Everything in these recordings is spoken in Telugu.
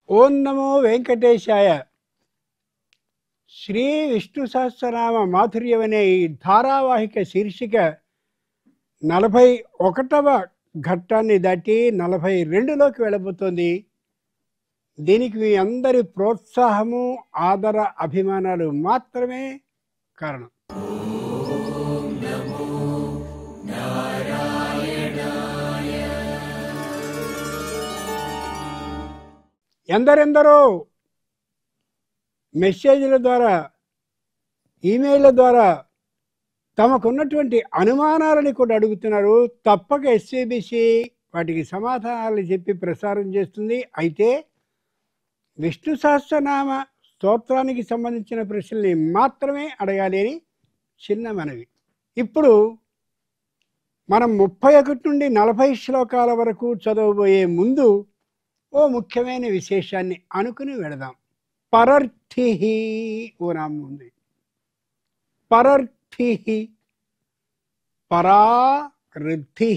ఓం నమో వెంకటేశాయ. శ్రీ విష్ణు సహస్రనామ మాధుర్యం అనే ఈ ధారావాహిక శీర్షిక 41వ ఘట్టాన్ని దాటి 42లోకి వెళ్ళబోతోంది. దీనికి మీ అందరి ప్రోత్సాహము, ఆదర అభిమానాలు మాత్రమే కారణం. ఎందరెందరో మెసేజ్ల ద్వారా, ఈమెయిల్ల ద్వారా తమకున్నటువంటి అనుమానాలని కూడా అడుగుతున్నారు. తప్పక ఎస్సీబీసీ వాటికి సమాధానాలు చెప్పి ప్రసారం చేస్తుంది. అయితే విష్ణు సహస్రనామ స్తోత్రానికి సంబంధించిన ప్రశ్నల్ని మాత్రమే అడగాలి అని చిన్న మనవి. ఇప్పుడు మనం 31 నుండి 40 శ్లోకాల వరకు చదవబోయే ముందు ఓ ముఖ్యమైన విశేషాన్ని అనుకుని వెళదాం. పరర్థి ఓ నామం ఉంది. పరర్థి పరా రుద్ధి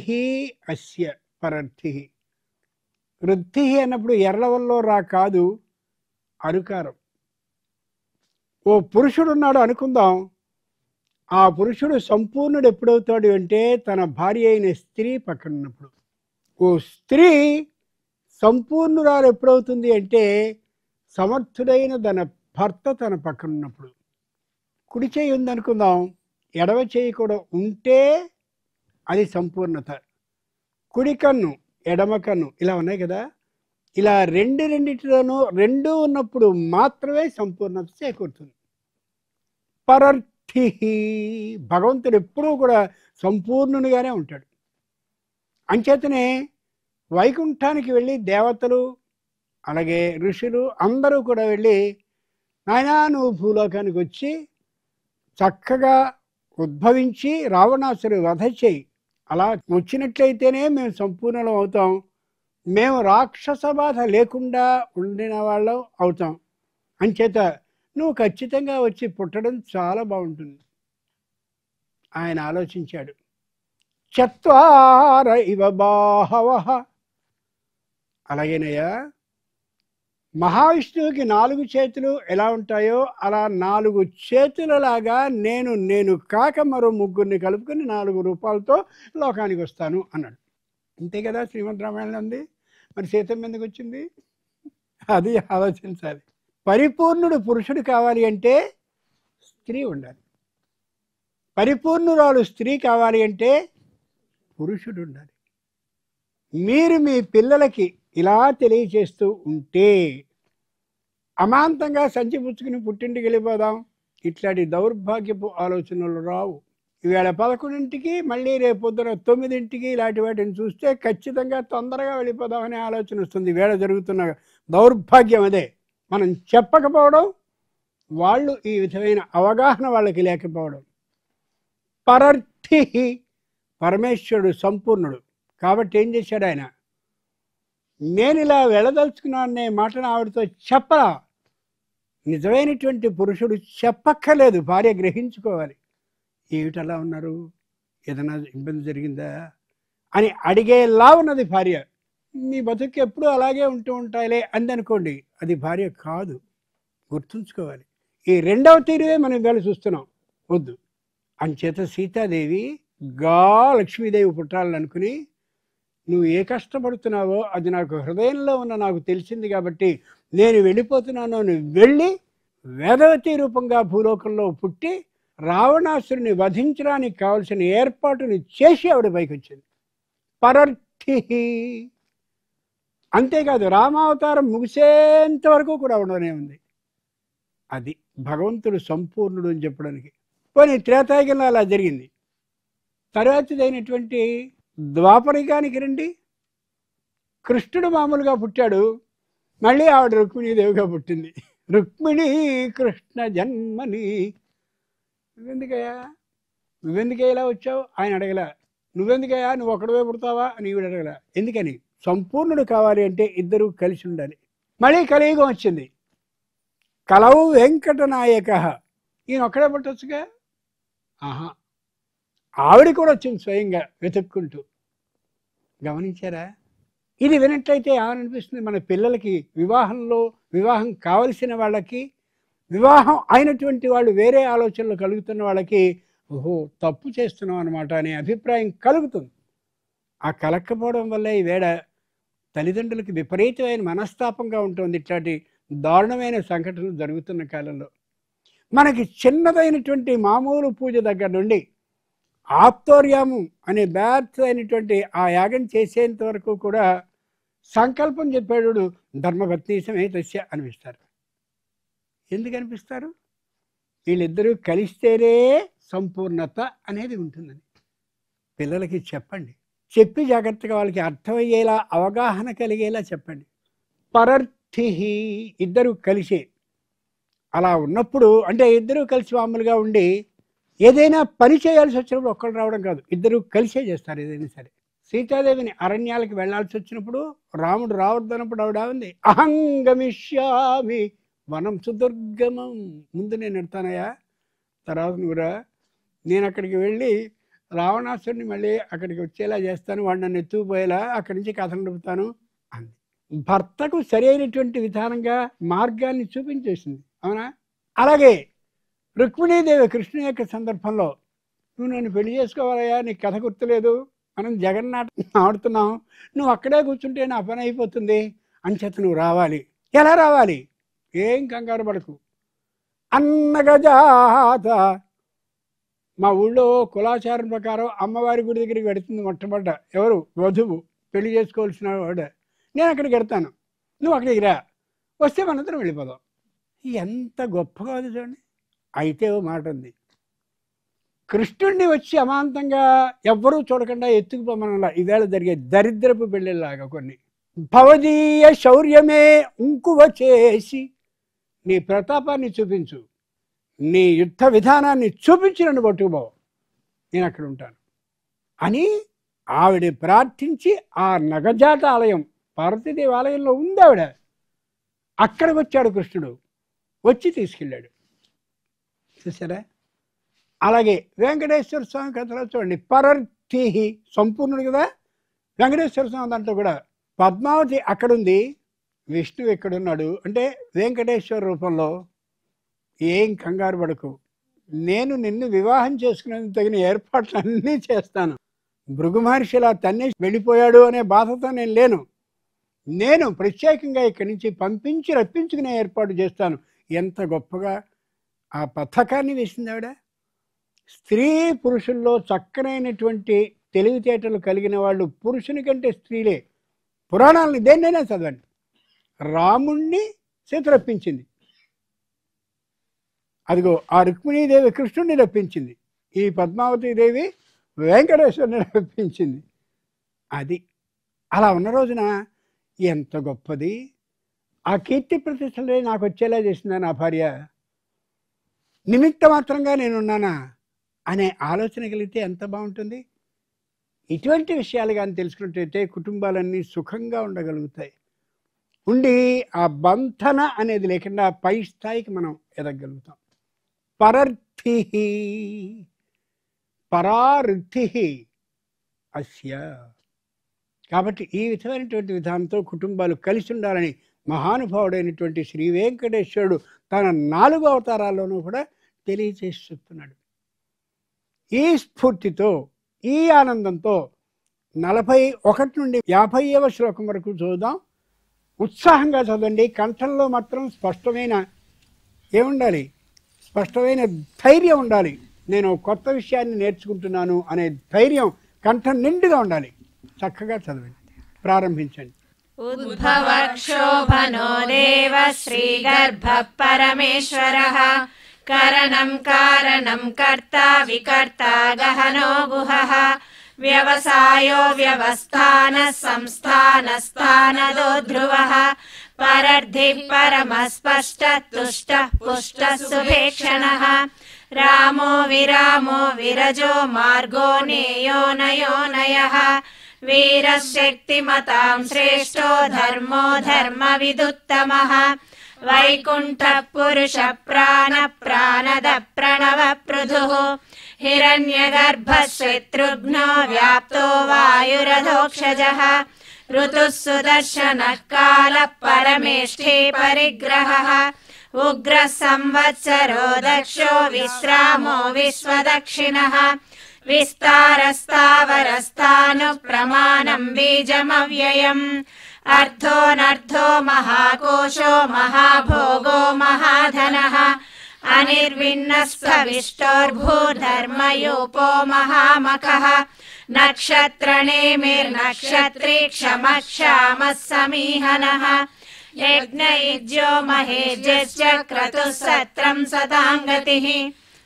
అస్య పరర్థి. రుద్ధి అన్నప్పుడు ఎర్రవల్లో రా కాదు, అనుకారం. ఓ పురుషుడున్నాడు అనుకుందాం. ఆ పురుషుడు సంపూర్ణుడు ఎప్పుడవుతాడు అంటే తన భార్య అయిన స్త్రీ పక్కన ఉన్నప్పుడు. ఓ స్త్రీ సంపూర్ణురాలు ఎప్పుడవుతుంది అంటే సమర్థుడైన తన భర్త తన పక్కన ఉన్నప్పుడు. కుడి చేయి ఉందనుకుందాం, ఎడవ చేయి కూడా ఉంటే అది సంపూర్ణత. కుడి కన్ను, ఎడమ కన్ను ఇలా ఉన్నాయి కదా. ఇలా రెండిటిలోనూ రెండు ఉన్నప్పుడు మాత్రమే సంపూర్ణత చేకూరుతుంది. పరర్థి భగవంతుడు ఎప్పుడూ కూడా సంపూర్ణునిగానే ఉంటాడు. అంచేతనే వైకుంఠానికి వెళ్ళి దేవతలు అలాగే ఋషులు అందరూ కూడా వెళ్ళి, నాయనా నువ్వు భూలోకానికి వచ్చి చక్కగా ఉద్భవించి రావణాసురు వధ చేయి, అలా వచ్చినట్లయితేనే మేము సంపూర్ణం అవుతాం, మేము రాక్షస బాధ లేకుండా ఉండిన వాళ్ళం అవుతాం, అంచేత నువ్వు ఖచ్చితంగా వచ్చి పుట్టడం చాలా బాగుంటుంది. ఆయన ఆలోచించాడు. చత్వార ఇవ బాహవః. అలాగేనయ్యా, మహావిష్ణువుకి 4 చేతులు ఎలా ఉంటాయో అలా 4 చేతులలాగా నేను కాక మరో ముగ్గురిని కలుపుకొని 4 రూపాలతో లోకానికి వస్తాను అన్నాడు. అంతే కదా శ్రీమద్ రామాయణంలో ఉంది. మరి సీతమ్మ ఎందుకు వచ్చింది? అది ఆలోచించాలి. పరిపూర్ణుడు పురుషుడు కావాలి అంటే స్త్రీ ఉండాలి. పరిపూర్ణురాలు స్త్రీ కావాలి అంటే పురుషుడు ఉండాలి. మీరు మీ పిల్లలకి ఇలా తెలియచేస్తూ ఉంటే అమాంతంగా సంచి పుచ్చుకుని పుట్టింటికి వెళ్ళిపోదాం, ఇట్లాంటి దౌర్భాగ్యపు ఆలోచనలు రావు. ఈవేళ 11ంటికి మళ్ళీ రేపు పొద్దున 9ంటికి ఇలాంటి వాటిని చూస్తే ఖచ్చితంగా తొందరగా వెళ్ళిపోదామనే ఆలోచన వస్తుంది. వేళ జరుగుతున్న దౌర్భాగ్యం అదే. మనం చెప్పకపోవడం, వాళ్ళు ఈ విధమైన అవగాహన వాళ్ళకి లేకపోవడం. పరర్థి పరమేశ్వరుడు సంపూర్ణుడు కాబట్టి ఏం చేశాడు ఆయన, నేను ఇలా వెళ్ళదలుచుకున్నానే మాటను ఆవిడతో చెప్పరా. నిజమైనటువంటి పురుషుడు చెప్పక్కర్లేదు, భార్య గ్రహించుకోవాలి. ఏమిటలా ఉన్నారు, ఏదైనా ఇబ్బంది జరిగిందా అని అడిగేలా ఉన్నది భార్య. మీ బతుకు ఎప్పుడు అలాగే ఉంటూ ఉంటాయిలే అందనుకోండి, అది భార్య కాదు, గుర్తుంచుకోవాలి. ఈ రెండవ తీరువే మనం ఇవాళ చూస్తున్నాం. వద్దు. అంచేత సీతాదేవి లక్ష్మీదేవి పుట్టాలని అనుకుని, నువ్వు ఏ కష్టపడుతున్నావో అది నాకు హృదయంలో ఉన్న నాకు తెలిసింది కాబట్టి నేను వెళ్ళిపోతున్నాను అని వెళ్ళి వేదవతి రూపంగా భూలోకంలో పుట్టి రావణాసురుని వధించడానికి కావలసిన ఏర్పాటుని చేసి ఆవిడ పైకి వచ్చింది. పరర్థి. అంతేకాదు రామావతారం ముగిసేంత వరకు కూడా ఉండనే ఉంది. అది భగవంతుడు సంపూర్ణుడు అని చెప్పడానికి. పోనీ త్రేతాయుగంలో అలా జరిగింది. తర్వాతదైనటువంటి ద్వాపరికానికి రండి, కృష్ణుడు మామూలుగా పుట్టాడు, మళ్ళీ ఆవిడ రుక్మిణీదేవిగా పుట్టింది. రుక్మిణీ కృష్ణ జన్మని. నువ్వెందుకయ్యా ఇలా వచ్చావు ఆయన అడగల. నువ్వెందుకయ్యా నువ్వు ఒక్కడవే పుడతావా అని ఈవిడ అడగల. ఎందుకని? సంపూర్ణుడు కావాలి అంటే ఇద్దరూ కలిసి ఉండాలి. మళ్ళీ కలియుగం వచ్చింది. కలవు వెంకటనాయక. ఈయన ఒక్కడే పుట్టొచ్చుగా. ఆహా, ఆవిడ కూడా వచ్చింది స్వయంగా వెతుక్కుంటూ. గమనించారా? ఇది వినట్లయితే ఏమనిపిస్తుంది, మన పిల్లలకి వివాహం కావలసిన వాళ్ళకి, వివాహం అయినటువంటి వాళ్ళు వేరే ఆలోచనలు కలుగుతున్న వాళ్ళకి, ఓహో తప్పు చేస్తున్నాం అనమాట అనే అభిప్రాయం కలుగుతుంది. ఆ కలక్కపోవడం వల్ల ఈవేళ తల్లిదండ్రులకి విపరీతమైన మనస్తాపంగా ఉంటుంది. ఇట్లాంటి దారుణమైన సంఘటనలు జరుగుతున్న కాలంలో మనకి చిన్నదైనటువంటి మామూలు పూజ దగ్గర నుండి ఆప్తోర్యాము అనే బ్యాత్ అయినటువంటి ఆ యాగం చేసేంత వరకు కూడా సంకల్పం చెప్పాడు ధర్మపత్ని సమేతస్య అనిపిస్తారు. ఎందుకు అనిపిస్తారు? వీళ్ళిద్దరూ కలిస్తేనే సంపూర్ణత అనేది ఉంటుందని పిల్లలకి చెప్పండి. చెప్పి జాగ్రత్తగా వాళ్ళకి అర్థమయ్యేలా, అవగాహన కలిగేలా చెప్పండి. పరర్థి ఇద్దరు కలిసే అలా ఉన్నప్పుడు, అంటే ఇద్దరూ కలిసి మామూలుగా ఉండి ఏదైనా పని చేయాల్సి వచ్చినప్పుడు ఒక్కరు రావడం కాదు, ఇద్దరు కలిసే చేస్తారు ఏదైనా సరే. సీతాదేవిని అరణ్యాలకు వెళ్లాల్సి వచ్చినప్పుడు రాముడు రావద్దన్నప్పుడు ఆవిడ ఉంది, అహం గమిష్యామి వనం సుదుర్గమం, ముందు నేను ఎడతానయ్యా, తర్వాత నువ్వురా, నేను అక్కడికి వెళ్ళి రావణాసుడిని మళ్ళీ అక్కడికి వచ్చేలా చేస్తాను, వాడు నన్ను ఎత్తుకుపోయేలా అక్కడి నుంచి కథ నడుపుతాను అంది. భర్తకు సరైనటువంటి విధానంగా మార్గాన్ని చూపించేసింది, అవునా? అలాగే రుక్మిణీదేవి కృష్ణుని యొక్క సందర్భంలో, నువ్వు నన్ను పెళ్లి చేసుకోవాలయ్యా, నీకు కథ గుర్తులేదు, మనం జగన్నాటకం ఆడుతున్నాం, నువ్వు అక్కడే కూర్చుంటే నా పని అయిపోతుంది, అంచేత నువ్వు రావాలి. ఎలా రావాలి? ఏం కంగారు పడకు, అన్నగజాత, మా ఊళ్ళో కులాచారం ప్రకారం అమ్మవారి గుడి దగ్గరికి వెడుతుంది మొట్టమొదట, ఎవరు వధువు పెళ్లి చేసుకోవాల్సిన వాడు, నేను అక్కడికి వెడతాను, నువ్వు అక్కడికి రా, వస్తే మనందరం వెళ్ళిపోదాం. ఎంత గొప్పగా ఉంది చూడండి. అయితే ఓ మాట ఉంది, కృష్ణుడిని వచ్చి అమాంతంగా ఎవ్వరూ చూడకుండా ఎత్తుకుపోమనలా ఈవేళ జరిగే దరిద్రపు పెళ్ళిలాగా కొన్ని. భవదీయ శౌర్యమే ఉంకువ చేసి, నీ ప్రతాపాన్ని చూపించు, నీ యుద్ధ విధానాన్ని చూపించి నన్ను పట్టుకుపోవు, నేను అక్కడ ఉంటాను అని ఆవిడ ప్రార్థించి, ఆ నగజాత ఆలయం పార్వతీదేవి ఆలయంలో ఉంది ఆవిడ, అక్కడికి వచ్చాడు కృష్ణుడు, వచ్చి తీసుకెళ్ళాడు. చూసారా? అలాగే వెంకటేశ్వర స్వామి కథలో చూడండి, పరర్థి సంపూర్ణుడు కదా వెంకటేశ్వర స్వామి. దాంట్లో కూడా పద్మావతి అక్కడుంది, విష్ణువు ఎక్కడున్నాడు అంటే వెంకటేశ్వర రూపంలో. ఏం కంగారు పడకు, నేను నిన్ను వివాహం చేసుకునేందుకు తగిన ఏర్పాట్లు అన్నీ చేస్తాను. భృగు మహర్షి ఇలా తన్నే వెళ్ళిపోయాడు అనే బాధతో నేను లేను, నేను ప్రత్యేకంగా ఇక్కడి నుంచి పంపించి రప్పించుకునే ఏర్పాటు చేస్తాను. ఎంత గొప్పగా ఆ పథకాన్ని వేసింది ఆవిడ. స్త్రీ పురుషుల్లో చక్కనైనటువంటి తెలివితేటలు కలిగిన వాళ్ళు పురుషుని కంటే స్త్రీలే. పురాణాలని దేన్నైనా చదవండి. రాముణ్ణి సీత రప్పించింది, అదిగో ఆ రుక్మిణీదేవి కృష్ణుడిని రప్పించింది, ఈ పద్మావతీదేవి వెంకటేశ్వరుని రప్పించింది. అది అలా ఉన్న రోజున ఎంత గొప్పది. ఆ కీర్తి ప్రతిష్టలే నాకు వచ్చేలా చేసిందా నా భార్య, నిమిత్త మాత్రంగా నేనున్నానా అనే ఆలోచన కలిగితే ఎంత బాగుంటుంది. ఇటువంటి విషయాలు కానీ తెలుసుకున్నట్టయితే కుటుంబాలన్నీ సుఖంగా ఉండగలుగుతాయి. ఉండి ఆ బంధన అనేది లేకుండా పై స్థాయికి మనం ఎదగలుగుతాం. పరర్థి పరార్థి అస్య. కాబట్టి ఈ విధమైనటువంటి విధానంతో కుటుంబాలు కలిసి ఉండాలని మహానుభావుడైనటువంటి శ్రీ వెంకటేశ్వరుడు తన 4 అవతారాల్లోనూ కూడా తెలియచేసి చెప్తున్నాడు. ఈ స్ఫూర్తితో, ఈ ఆనందంతో 41 నుండి 50వ శ్లోకం వరకు చూద్దాం. ఉత్సాహంగా చదవండి. కంఠంలో మాత్రం స్పష్టమైన ఏముండాలి, స్పష్టమైన ధైర్యం ఉండాలి. నేను కొత్త విషయాన్ని నేర్చుకుంటున్నాను అనే ధైర్యం కంఠం నిండుగా ఉండాలి. చక్కగా చదవండి, ప్రారంభించండి. ఉద్భవక్షోభనో దేవ శ్రీగర్భ పరమేశ్వరః కరణం కారణం కర్తా వికర్తా గహనో గుహః వ్యవసాయో వ్యవస్థాన సంస్థానస్థానదో ధ్రువః పరర్థి పరమస్పష్ట తుష్ట పుష్ట సుభేక్షణః రామో విరామో విరజో మార్గో నేయో నయోనయః వీరశక్తిమతాం శ్రేష్టో ధర్మో ధర్మవిదుత్తమః వైకుంఠ పురుష ప్రాణ ప్రాణద ప్రణవ పృథుః హిరణ్యగర్భ శత్రుఘ్నో వ్యాప్తో వాయురధోక్షజః ఋతుః సుదర్శనః కాలః పరమేష్ఠీ పరిగ్రహः ఉగ్రः సంవత్సరో దక్షో విశ్రామో విశ్వదక్షిణः విస్తారస్తావరస్థానుః ప్రమాణం బీజమవ్యయం అర్థోనర్థో మహాకోశో మహాభోగో మహాధనః అనిర్విన్నస్పవిష్టోర్భూధర్మయూపో మహామఖః నక్షత్రనేమిర్నక్షత్రీ క్షమః క్షామः సమీహనः యజ్ఞయుజ్యో మహేజ్యశ్చ క్రతుః సత్రం సతాంగతిః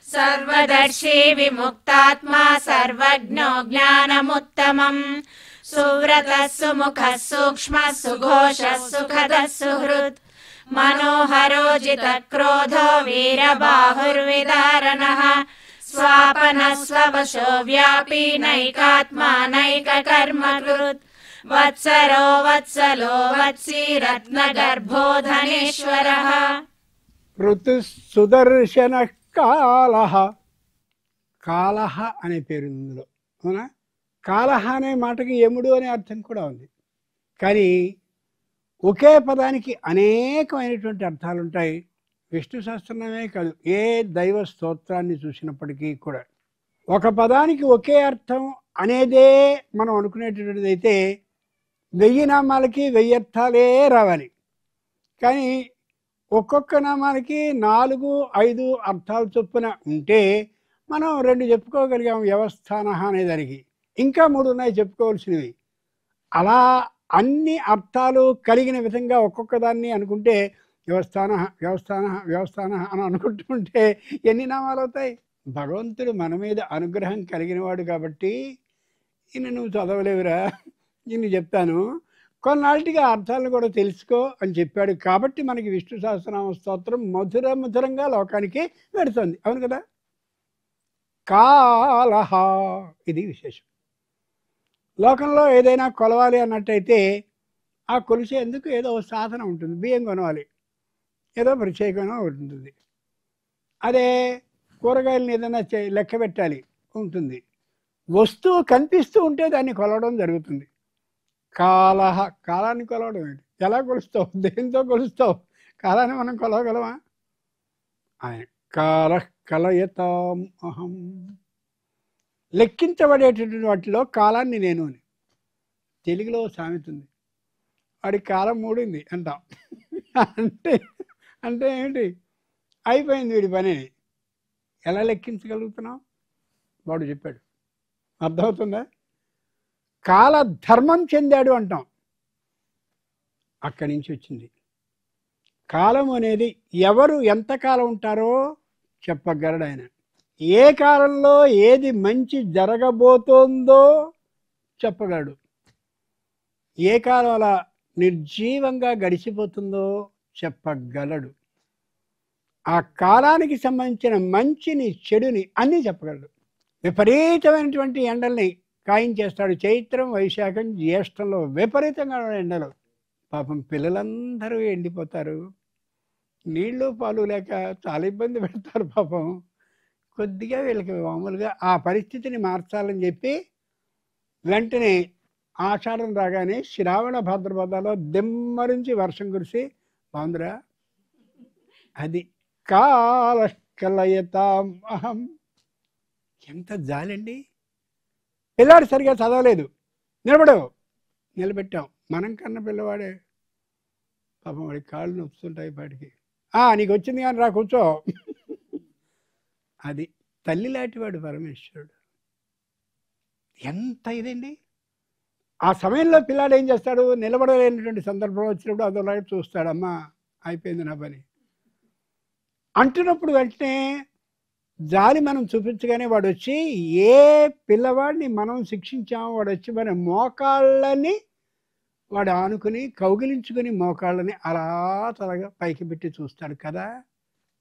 సర్వదర్శీ విముక్తాత్మా సర్వజ్ఞో జ్ఞానముత్తమం సువ్రతః సుముఖः సూక్ష్మः సుఘోషः సుఖదः సుహృద్ మనోహరోజితక్రోధో వీరబాహుర్విదారణः స్వాపనः స్వవశో వ్యాపీ నైకాత్మా నైకకర్మకృత్ వత్సరో వత్సలో వత్సీ రత్నగర్భో ధనేశ్వరः ఋతు సుదర్శన కాలః. కాలహ అనే పేరు ఇందులో, అవునా? కాలహ అనే మాటకి యముడు అనే అర్థం కూడా ఉంది. కానీ ఒకే పదానికి అనేకమైనటువంటి అర్థాలు ఉంటాయి. విష్ణు సహస్రనామే కాదు, ఏ దైవ స్తోత్రాన్ని చూసినప్పటికీ కూడా ఒక పదానికి ఒకే అర్థం అనేదే మనం అనుకునేటటువంటిది అయితే 1000 నామాలకి 1000 అర్థాలే రావాలి. కానీ ఒక్కొక్క నామానికి 4-5 అర్థాలు చొప్పున ఉంటే మనం 2 చెప్పుకోగలిగాం వ్యవస్థాన అనేదానికి. ఇంకా 3 ఉన్నాయి చెప్పుకోవాల్సినవి. అలా అన్ని అర్థాలు కలిగిన విధంగా ఒక్కొక్క దాన్ని అనుకుంటే వ్యవస్థాన వ్యవస్థాన వ్యవస్థాన అని అనుకుంటుంటే ఎన్ని నామాలు అవుతాయి? భగవంతుడు మన మీద అనుగ్రహం కలిగిన వాడు కాబట్టి ఇన్ని నువ్వు చదవలేవురా, ఇన్ని చెప్తాను, కొన్నాళ్ళకి ఆ అర్థాలను కూడా తెలుసుకో అని చెప్పాడు. కాబట్టి మనకి విష్ణు సహస్రనామ స్తోత్రం మధురంగా లోకానికి పెడుతుంది. అవును కదా? కాలహ, ఇది విశేషం. లోకంలో ఏదైనా కొలవాలి అన్నట్టయితే ఆ కొలిసేందుకు ఏదో సాధన ఉంటుంది. బియ్యం కొనవాలి, ఏదో ప్రత్యేకంగా ఉంటుంది. అదే కూరగాయలను ఏదైనా లెక్క పెట్టాలి ఉంటుంది. వస్తువు కనిపిస్తూ ఉంటే దాన్ని కొలవడం జరుగుతుంది. కాలహ, కాలాన్ని కొలవడం ఏంటి? ఎలా కొలుస్తావు? దేంతో కొలుస్తావు? కాలాన్ని మనం కొలవగలమా? ఆయన కాల కలయతాం అహం, లెక్కించబడేటటువంటి వాటిలో కాలాన్ని నేను అని. తెలుగులో సామెత ఉంది, వాడి కాలం మూడింది అంటాం. అంటే ఏంటి? అయిపోయింది వీడి పని. ఎలా లెక్కించగలుగుతున్నాం? వాడు చెప్పాడు. అర్థమవుతుందా? కాల ధర్మం చెందాడు అంటాం, అక్కడి నుంచి వచ్చింది. కాలం అనేది ఎవరు ఎంతకాలం ఉంటారో చెప్పగలడు ఆయన. ఏ కాలంలో ఏది మంచి జరగబోతోందో చెప్పగలడు. ఏ కాలం అలా నిర్జీవంగా గడిచిపోతుందో చెప్పగలడు. ఆ కాలానికి సంబంధించిన మంచిని చెడుని అన్నీ చెప్పగలడు. విపరీతమైనటువంటి ఎండల్ని కాయించేస్తాడు. చైత్రం వైశాఖం జ్యేష్టంలో విపరీతంగా ఎండలు. పాపం పిల్లలందరూ ఎండిపోతారు, నీళ్ళు పాలు లేక చాలా ఇబ్బంది పెడతారు. పాపం కొద్దిగా వీళ్ళకి మామూలుగా ఆ పరిస్థితిని మార్చాలని చెప్పి వెంటనే ఆషాఢం రాగానే శ్రావణ భాద్రపదాలో దిమ్మరించి వర్షం కురిసి బాగుందిరా. అది కాలకలయతాం అహం. ఎంత జాలండి! పిల్లాడు సరిగా చదవలేదు, నిలబెట్టాం. మనం కన్న పిల్లవాడే పాపం, వాడికి కాళ్ళు నొప్పుతుంటాయి పాటికి. నీకు వచ్చింది కానీ రా కూర్చో. అది తల్లి లాంటివాడు పరమేశ్వరుడు. ఎంత ఇదండి! ఆ సమయంలో పిల్లాడు ఏం చేస్తాడు? నిలబడలేనటువంటి సందర్భం వచ్చినప్పుడు అదోలాగా చూస్తాడు. అమ్మ అయిపోయింది నా పని అంటున్నప్పుడు వెంటనే జాలి మనం చూపించగానే వాడు వచ్చి, ఏ పిల్లవాడిని మనం శిక్షించామో వాడు వచ్చి మన మోకాళ్ళని వాడు ఆనుకుని కౌగిలించుకుని మోకాళ్ళని అలా తలగా పైకి పెట్టి చూస్తాడు కదా.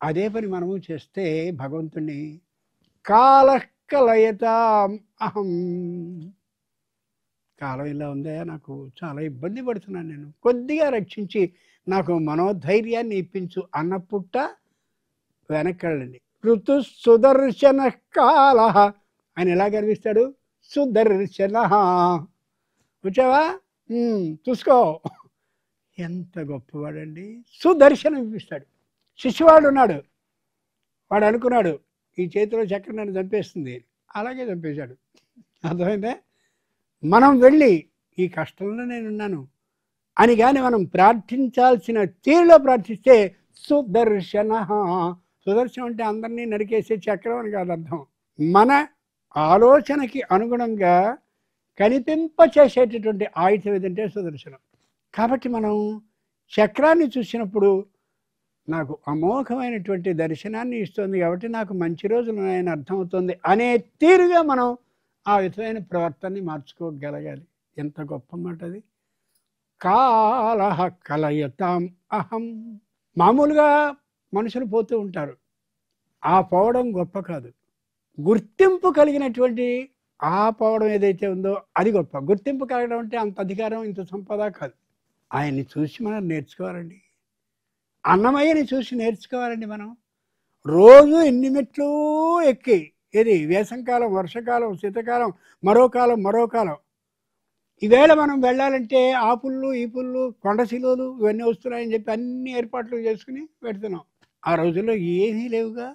అదే పని మనము చేస్తే భగవంతుణ్ణి కాలకలయతాం అహం. కాలం ఇలా ఉందా, నాకు చాలా ఇబ్బంది పడుతున్నాను, నేను కొద్దిగా రక్షించి నాకు మనోధైర్యాన్ని ఇప్పించు అన్నపుట్ట వెనక్కండి. ఋతు సుదర్శన కాల, ఆయన ఎలా గర్విస్తాడు? సుదర్శన. వచ్చావా? చూసుకో. ఎంత గొప్పవాడండి. సుదర్శనం ఇప్పిస్తాడు. శిశువాడు ఉన్నాడు, వాడు అనుకున్నాడు ఈ చేతిలో చక్రం నన్ను చంపేస్తుంది, అలాగే చంపేశాడు. అర్థమైందే? మనం వెళ్ళి ఈ కష్టంలో నేనున్నాను అని కానీ మనం ప్రార్థించాల్సిన తీరులో ప్రార్థిస్తే సుదర్శన. సుదర్శనం అంటే అందరినీ నరికేసే చక్రం అని కాదు అర్థం. మన ఆలోచనకి అనుగుణంగా కనిపింపచేసేటటువంటి ఆయుధం ఏదంటే సుదర్శనం. కాబట్టి మనం చక్రాన్ని చూసినప్పుడు నాకు అమోఘమైనటువంటి దర్శనాన్ని ఇస్తుంది కాబట్టి నాకు మంచి రోజులు ఉన్నాయని అర్థమవుతుంది అనే తీరుగా మనం ఆ విధమైన ప్రవర్తనని మార్చుకోగలగాలి. ఎంత గొప్ప మాట అది. కాలః కలయతాం అహం. మామూలుగా మనుషులు పోతూ ఉంటారు, ఆ పోవడం గొప్ప కాదు. గుర్తింపు కలిగినటువంటి ఆ పోవడం ఏదైతే ఉందో అది గొప్ప. గుర్తింపు కలగడం అంటే అంత అధికారం ఇంత సంపద కాదు. ఆయన్ని చూసి మనం నేర్చుకోవాలండి. అన్నమయ్యని చూసి నేర్చుకోవాలండి. మనం రోజు ఎన్ని మెట్లు ఎక్కి, ఏది వేసంకాలం, వర్షకాలం, శీతకాలం, మరో కాలం. ఈవేళ మనం వెళ్ళాలంటే ఆ పుల్లు ఈ పుల్లు కొండశిలువలు ఇవన్నీ వస్తున్నాయని చెప్పి అన్ని ఏర్పాట్లు చేసుకుని పెడుతున్నాం. ఆ రోజుల్లో ఏమీ లేవుగా,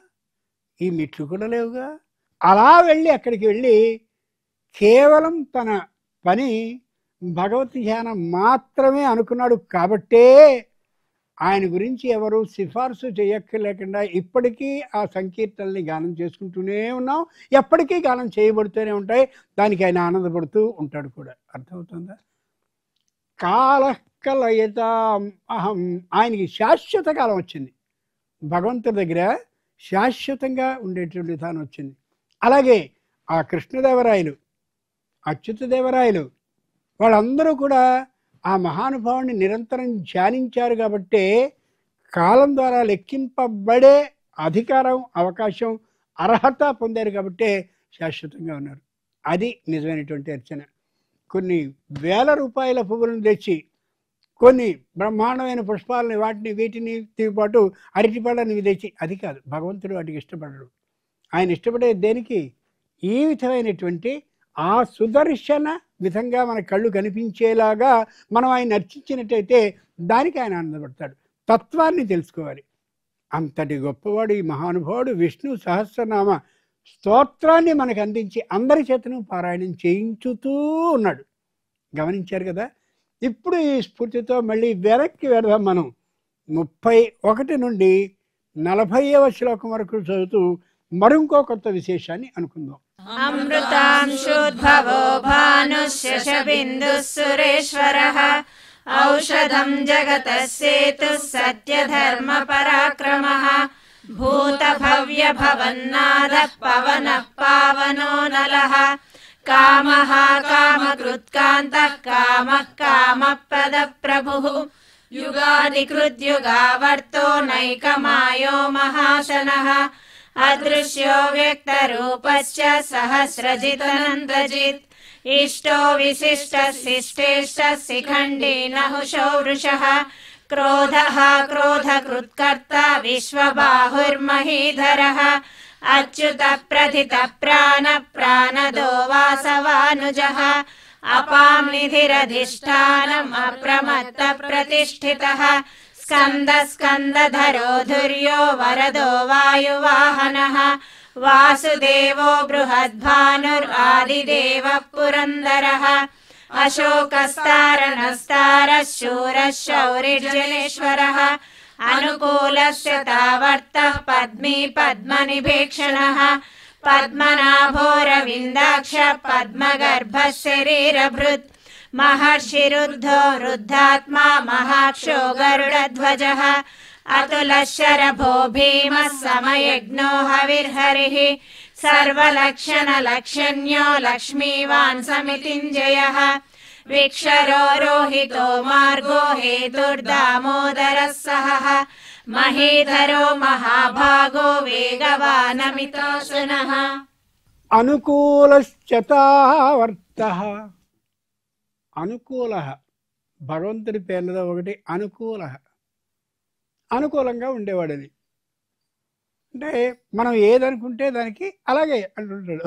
ఈ మెట్లు కూడా లేవుగా. అలా వెళ్ళి అక్కడికి వెళ్ళి కేవలం తన పని భగవత్ ధ్యానం మాత్రమే అనుకున్నాడు. కాబట్టే ఆయన గురించి ఎవరు సిఫార్సు చేయక్కర్లేకుండా ఇప్పటికీ ఆ సంకీర్తనల్ని గానం చేసుకుంటూనే ఉన్నాం. ఎప్పటికీ గానం చేయబడుతూనే ఉంటాయి. దానికి ఆయన ఆనందపడుతూ ఉంటాడు కూడా. అర్థమవుతుందా? కాలకలయతాం అహం. ఆయనకి శాశ్వత కాలం వచ్చింది. భగవంతుడి దగ్గర శాశ్వతంగా ఉండేటువంటి విధానం వచ్చింది. అలాగే ఆ కృష్ణదేవరాయలు, అచ్యుతదేవరాయలు వాళ్ళందరూ కూడా ఆ మహానుభావుని నిరంతరం ధ్యానించారు. కాబట్టే కాలం ద్వారా లెక్కింపబడే అధికారం, అవకాశం, అర్హత పొందారు. కాబట్టే శాశ్వతంగా ఉన్నారు. అది నిజమైనటువంటి అర్చన. కొన్ని వేల రూపాయల పువ్వులను తెచ్చి, కొన్ని బ్రహ్మాండమైన పుష్పాలని వీటిని పాటు అరటిపళ్ళని తెచ్చి, అది కాదు. భగవంతుడు వాటికి ఇష్టపడడు. ఆయన ఇష్టపడే దేనికి? ఈ విధమైనటువంటి ఆ సుదర్శన విధంగా మన కళ్ళు కనిపించేలాగా మనం ఆయన అర్చించినట్టయితే దానికి ఆయన ఆనందపడతాడు. తత్వాన్ని తెలుసుకోవాలి. అంతటి గొప్పవాడు ఈ మహానుభావుడు. విష్ణు సహస్రనామ స్తోత్రాన్ని మనకు అందించి అందరి చేతను పారాయణం చేయించుతూ ఉన్నాడు. గమనించారు కదా? ఇప్పుడు ఈ స్ఫూర్తితో మళ్ళీ వెనక్కి వెళదాం. మనం 31 నుండి 40వ శ్లోకం వరకు చదువుతూ మరింకో కొత్త విశేషాన్ని అనుకుందాం. అమృతాంశోద్భవో భానుశశబిందుః సురేశ్వరః ఔషధం జగతస్సేతుః సత్యధర్మ పరాక్రమః భూతభవ్య భవన్నాదః పవనః పావనో నలః కామః కామకృత్కాంతః కామః కామప్రదః ప్రభుః యుగాదికృద్యుగావర్తో నైకమాయో మహాశనః అదృశ్యో వ్యక్తరూపశ్చ సహస్రజితనందజిత్ ఇష్టో విశిష్టశిష్టేష్ట శిఖండీ నహుషో వృషః క్రోధః క్రోధకృత్కర్త విశ్వబాహుర్మహీధరః అచ్యుత ప్రథిత ప్రాణ ప్రాణదో వాసవానుజః అపాం నిధిరధిష్ఠానం అప్రమత్త ప్రతిష్ఠితః స్కంద స్కందధరో ధుర్యో వరదో వాయువాహనః వాసుదేవో బృహద్భానురాదిదేవః పురందరః అశోకస్తారణస్తారः శూరः శౌరిర్జనేశ్వరः అనుకూలస్య తావర్తః పద్మీ పద్మనిభేక్షణः పద్మనాభోరవిందాక్ష పద్మగర్భः శరీరభృత్ మహర్షిరుద్ధో రుద్ధాత్మా మహాక్షో గరుడధ్వజః అతులశరభో భీమః సమయజ్ఞో హవిర్హరిః సర్వలక్షణలక్షణ్యో లక్ష్మీవాన్ సమితింజయః విక్షరో రోహితో మార్గో హేతుర్దామోదరः సహః మహీధరో మహాభాగో వేగవానమితోషణః అనుకూలశ్చతావర్తః. అనుకూల భగవంతుడి పేర్లలో ఒకటి అనుకూల. అనుకూలంగా ఉండేవాడని అంటే మనం ఏదనుకుంటే దానికి అలాగే అంటుంటాడు.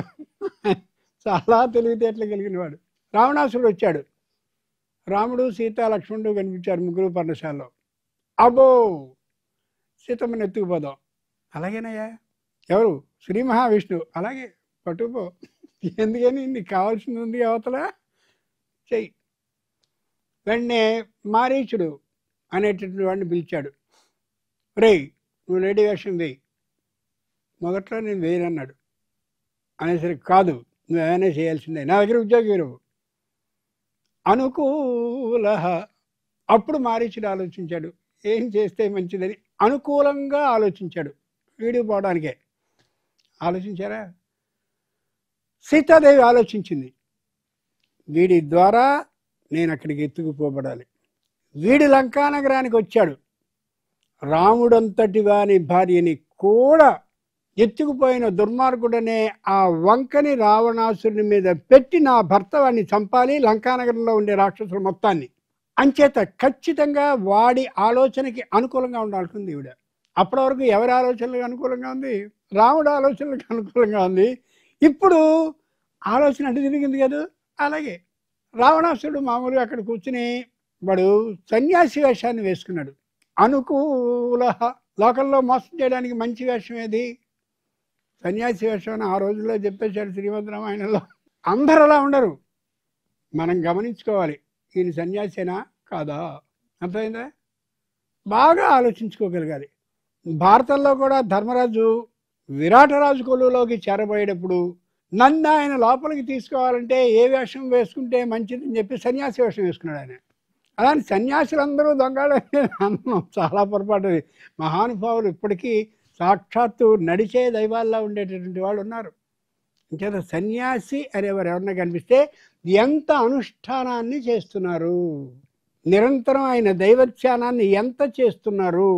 చాలా తెలివితేటలు కలిగిన వాడు. రావణాసురుడు వచ్చాడు, రాముడు సీత లక్ష్మణుడు కనిపించారు, ముగ్గురు పర్ణశాలలో. అబ్బో సీతమ్మని ఎత్తుకుపోదాం. అలాగేనయ్యా, ఎవరు? శ్రీ మహావిష్ణువు. అలాగే పట్టుకుపో, ఎందుకని నీకు కావాల్సింది ఉంది అవతల, చెయ్యి. వెంటనే మారీచుడు అనేటటువంటి వాడిని పిలిచాడు. రేయ్, నువ్వు లేడీ వేషం వేయి. మొదట్లో నేను వేయనన్నాడు. అనేసరికి కాదు, నువ్వేమైనా చేయాల్సిందే, నా దగ్గర ఉద్యోగం ఇరువు. అనుకూల. అప్పుడు మారీచుడు ఆలోచించాడు, ఏం చేస్తే మంచిదని. అనుకూలంగా ఆలోచించాడు, వీడికి పోవడానికే. ఆలోచించారా? సీతాదేవి ఆలోచించింది, వీడి ద్వారా నేను అక్కడికి ఎత్తుకుపోబడాలి. వీడి లంకానగరానికి వచ్చాడు, రాముడంతటి వాని భార్యని కూడా ఎత్తుకుపోయిన దుర్మార్గుడనే ఆ వంకని రావణాసురుని మీద పెట్టి నా భర్త వాడిని చంపాలి, లంకానగరంలో ఉండే రాక్షసుల మొత్తాన్ని. అంచేత ఖచ్చితంగా వాడి ఆలోచనకి అనుకూలంగా ఉండాల్సింది ఈవిడ. అప్పటి వరకు ఎవరి ఆలోచనలకు అనుకూలంగా ఉంది? రాముడు ఆలోచనలకు అనుకూలంగా ఉంది. ఇప్పుడు ఆలోచన అటు తిరిగింది కదా. అలాగే రావణాసురుడు మామూలుగా అక్కడ కూర్చుని వాడు సన్యాసి వేషాన్ని వేసుకున్నాడు. అనుకూల. లోకంలో మోసం చేయడానికి మంచి వేషం ఏది? సన్యాసి వేషం అని ఆ రోజుల్లో చెప్పేశాడు శ్రీమద్ రామాయణంలో. అందరు అలా ఉండరు, మనం గమనించుకోవాలి, ఈయన సన్యాసేనా కాదా, అర్థమైందా? బాగా ఆలోచించుకోగలగాలి. భారతంలో కూడా ధర్మరాజు విరాటరాజు కొలువులోకి చేరబోయేటప్పుడు నన్ను ఆయన లోపలికి తీసుకోవాలంటే ఏ వేషం వేసుకుంటే మంచిదని చెప్పి సన్యాసి వేషం వేసుకున్నాడు ఆయన. అలాంటి సన్యాసులందరూ దొంగలు అన్నం చాలా పొరపాటు. మహానుభావులు ఇప్పటికీ సాక్షాత్తు నడిచే దైవాల్లో ఉండేటటువంటి వాళ్ళు ఉన్నారు. ఇంకేత సన్యాసి అనేవారు ఎవరన్నా కనిపిస్తే ఎంత అనుష్ఠానాన్ని చేస్తున్నారు, నిరంతరం ఆయన దైవధ్యానాన్ని ఎంత చేస్తున్నారు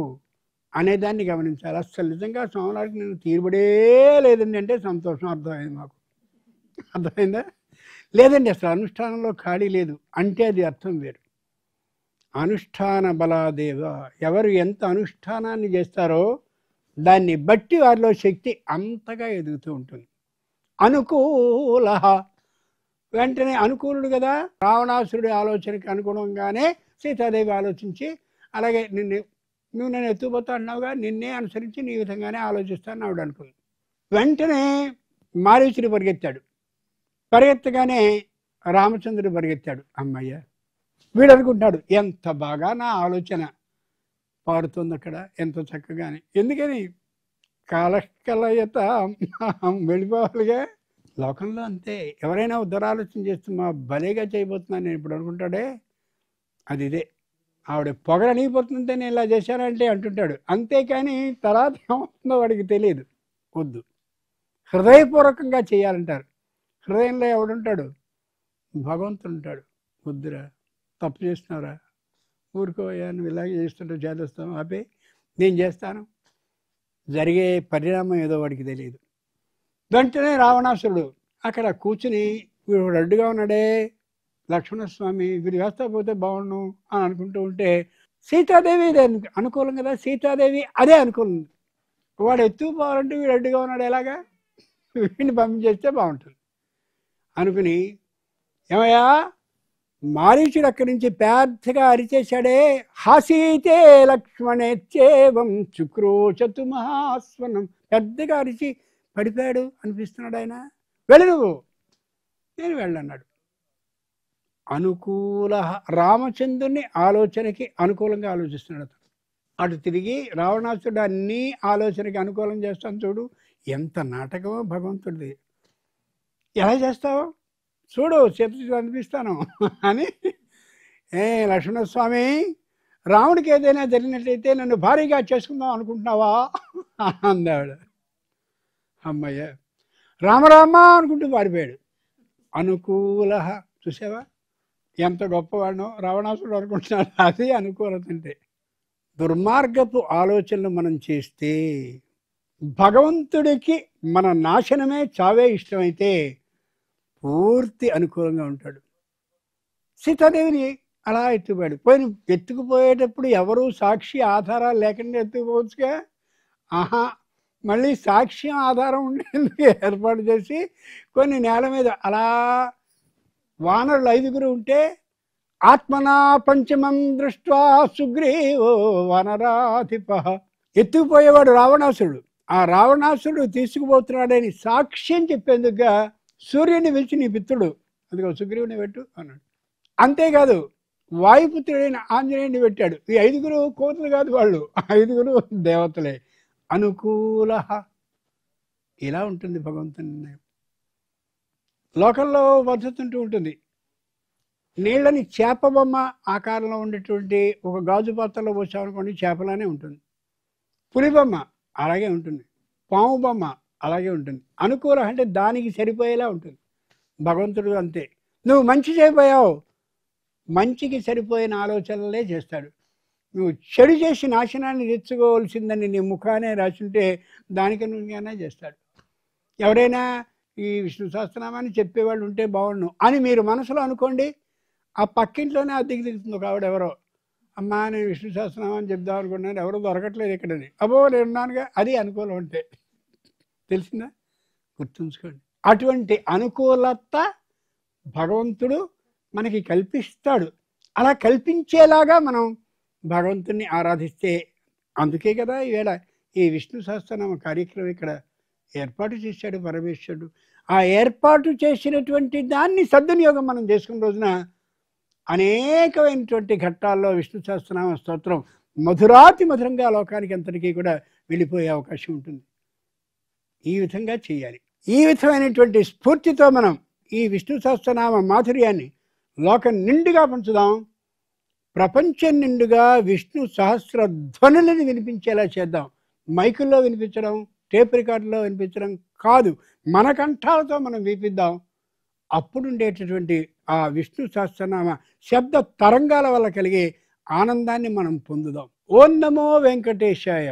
అనేదాన్ని గమనించాలి. అసలు నిజంగా స్వామివారికి నేను తీరుబడే లేదండి అంటే సంతోషం, అర్థమైంది మాకు. అర్థమైందా? లేదండి అసలు అనుష్ఠానంలో ఖాళీ లేదు అంటే అది అర్థం వేరు. అనుష్ఠాన బలాదేవ. ఎవరు ఎంత అనుష్ఠానాన్ని చేస్తారో దాన్ని బట్టి వారిలో శక్తి అంతగా ఎదుగుతూ ఉంటుంది. అనుకూల. వెంటనే అనుకూలుడు కదా, రావణాసురుడి ఆలోచనకి అనుగుణంగానే సీతాదేవి ఆలోచించి, అలాగే నువ్వు నేను ఎత్తుకుపోతా అన్నావుగా, నిన్నే అనుసరించి నీ విధంగానే ఆలోచిస్తాను ఆవిడ అనుకుంది. వెంటనే మారీచుడు పరిగెత్తాడు. పరిగెత్తగానే రామచంద్రుడు పరిగెత్తాడు. అమ్మయ్య, వీడు అనుకుంటాడు ఎంత బాగా నా ఆలోచన పాడుతుంది అక్కడ, ఎంత చక్కగానే. ఎందుకని? కాలకలయత వెళ్ళిపోవాలిగా. లోకంలో అంతే, ఎవరైనా దురాలోచన చేస్తే మా భలేగా చేయబోతున్నాను నేను ఇప్పుడు అనుకుంటాడే, అది ఇదే. ఆవిడ పొగరనిగిపోతుంటే నేను ఇలా చేశానంటే అంటుంటాడు. అంతేకాని తర్వాత ఏమవుతుందో వాడికి తెలియదు. వద్దు, హృదయపూర్వకంగా చేయాలంటారు. హృదయంలో ఎవడుంటాడు? భగవంతుడు ఉంటాడు. వద్దురా, తప్పు చేస్తున్నావురా, ఊరుకోయా, నువ్వు ఇలాగే చేస్తుంటావు, చేస్తాను, ఆపే, నేను చేస్తాను. జరిగే పరిణామం ఏదో వాడికి తెలియదు. వెంటనే రావణాసురుడు అక్కడ కూర్చుని, వీడు అడ్డుగా ఉన్నాడే లక్ష్మణస్వామి, వీడు వేస్తా పోతే బాగుండు అని అనుకుంటూ ఉంటే సీతాదేవి ఇదే అనుకూలం కదా, సీతాదేవి అదే అనుకూలం. వాడు ఎత్తుకుపోవాలంటే వీడు అడ్డుగా ఉన్నాడు, ఎలాగా, వీడిని పంపించేస్తే బాగుంటుంది అనుకుని, ఏమయ్యా మారీచుడు అక్కడి నుంచి పెద్దగా అరిచేశాడే, హాసీతే లక్ష్మణేత్యేవం చుక్రోచతు మహాస్వనం. పెద్దగా అరిచి పడిపోయాడు అనిపిస్తున్నాడు ఆయన. వెళ్ళి నువ్వు, నేను వెళ్ళన్నాడు. అనుకూల. రామచంద్రుని ఆలోచనకి అనుకూలంగా ఆలోచిస్తున్నాడు అతను. అటు తిరిగి రావణాసుడు అన్నీ ఆలోచనకి అనుకూలం చేస్తాను చూడు, ఎంత నాటకమో భగవంతుడిది. ఎలా చేస్తావు చూడు, చేతులు అనిపిస్తాను అని. లక్ష్మణస్వామి, రాముడికి ఏదైనా జరిగినట్లయితే నన్ను భారీగా చేసుకుందాం అనుకుంటున్నావా అందాడు. అమ్మయ్య, రామరామ అనుకుంటూ పారిపోయాడు. అనుకూల. చూసావా ఎంత గొప్పవాడనో రావణాసుడు అనుకుంటున్నాడు. అది అనుకూలత అంటే. దుర్మార్గపు ఆలోచనలు మనం చేస్తే భగవంతుడికి మన నాశనమే చావే ఇష్టమైతే పూర్తి అనుకూలంగా ఉంటాడు. సీతాదేవిని అలా ఎత్తుకుపోయాడు. ఎత్తుకుపోయేటప్పుడు ఎవరు సాక్షి ఆధారాలు లేకుండా ఎత్తుకుపోవచ్చుగా. ఆహా, మళ్ళీ సాక్ష్యం ఆధారం ఉండేందుకు ఏర్పాటు చేసి కొన్ని నేల మీద అలా వానరులు 5గురు ఉంటే ఆత్మనా పంచమం దృష్ట్వా సుగ్రీవో వనరాధిప. ఎత్తుకుపోయేవాడు రావణాసురుడు. ఆ రావణాసురుడు తీసుకుపోతున్నాడని సాక్ష్యం చెప్పేందుకుగా సూర్యుని పిలిచి నీ పిత్రుడు అదిగో సుగ్రీవుని పెట్టు అన్నాడు. అంతేకాదు వాయుపుత్రుడైన ఆంజనేయుని పెట్టాడు. ఈ 5గురు కోతులు కాదు, వాళ్ళు 5గురు దేవతలే. అనుకూల. ఇలా ఉంటుంది భగవంతుని నిర్ణయం. లోకంలో పద్ధతి ఉంటూ ఉంటుంది. నీళ్ళని చేప బొమ్మ ఆకారంలో ఉండేటువంటి ఒక గాజు పాత్రలో పోసామనుకోండి, చేపలానే ఉంటుంది. పులి బొమ్మ అలాగే ఉంటుంది. పాము బొమ్మ అలాగే ఉంటుంది. అనుకూల అంటే దానికి సరిపోయేలా ఉంటుంది. భగవంతుడు అంతే. నువ్వు మంచి చేయబోయావు, మంచికి సరిపోయిన ఆలోచనలే చేస్తాడు. నువ్వు చెడు చేసి నాశనాన్ని తెచ్చుకోవాల్సిందని నీ ముఖానే రాసింటే దానికి నువ్వుగానే చేస్తాడు. ఎవరైనా ఈ విష్ణు సహస్రనామాన్ని చెప్పేవాళ్ళు ఉంటే బాగుండు అని మీరు మనసులో అనుకోండి. ఆ పక్కింట్లోనే అద్దెకి దిగుతుంది ఒక ఆవిడ. ఎవరో అమ్మా నేను విష్ణు సహస్రనామాన్ని చెప్దాం అనుకున్నాను, ఎవరో దొరకట్లేదు ఇక్కడని. అబ్బో నేను ఉన్నానుగా, అది అనుకూలం అంటే. తెలిసిందా? గుర్తుంచుకోండి. అటువంటి అనుకూలత భగవంతుడు మనకి కల్పిస్తాడు. అలా కల్పించేలాగా మనం భగవంతుణ్ణి ఆరాధిస్తే, అందుకే కదా ఈవేళ ఈ విష్ణు సహస్రనామ కార్యక్రమం ఇక్కడ ఏర్పాటు చేశాడు పరమేశ్వరుడు. ఆ ఏర్పాటు చేసినటువంటి దాన్ని సద్వినియోగం మనం చేసుకున్న రోజున అనేకమైనటువంటి ఘట్టాల్లో విష్ణు సహస్రనామ స్తోత్రం మధురాతి మధురంగా లోకానికి అంతటికీ కూడా వెళ్ళిపోయే అవకాశం ఉంటుంది. ఈ విధంగా చేయాలి. ఈ విధమైనటువంటి స్ఫూర్తితో మనం ఈ విష్ణు సహస్రనామ మాధుర్యాన్ని లోకం నిండుగా పంచుదాం. ప్రపంచం నిండుగా విష్ణు సహస్ర ధ్వనులను వినిపించేలా చేద్దాం. మైకుల్లో వినిపించడం, టేప్ రికార్డులో వినిపించడం కాదు, మన కంఠాలతో మనం వినిపిద్దాం. అప్పుడు ఉండేటటువంటి ఆ విష్ణు సహస్రనామ శబ్ద తరంగాల వల్ల కలిగే ఆనందాన్ని మనం పొందుదాం. ఓం నమో వెంకటేశాయ.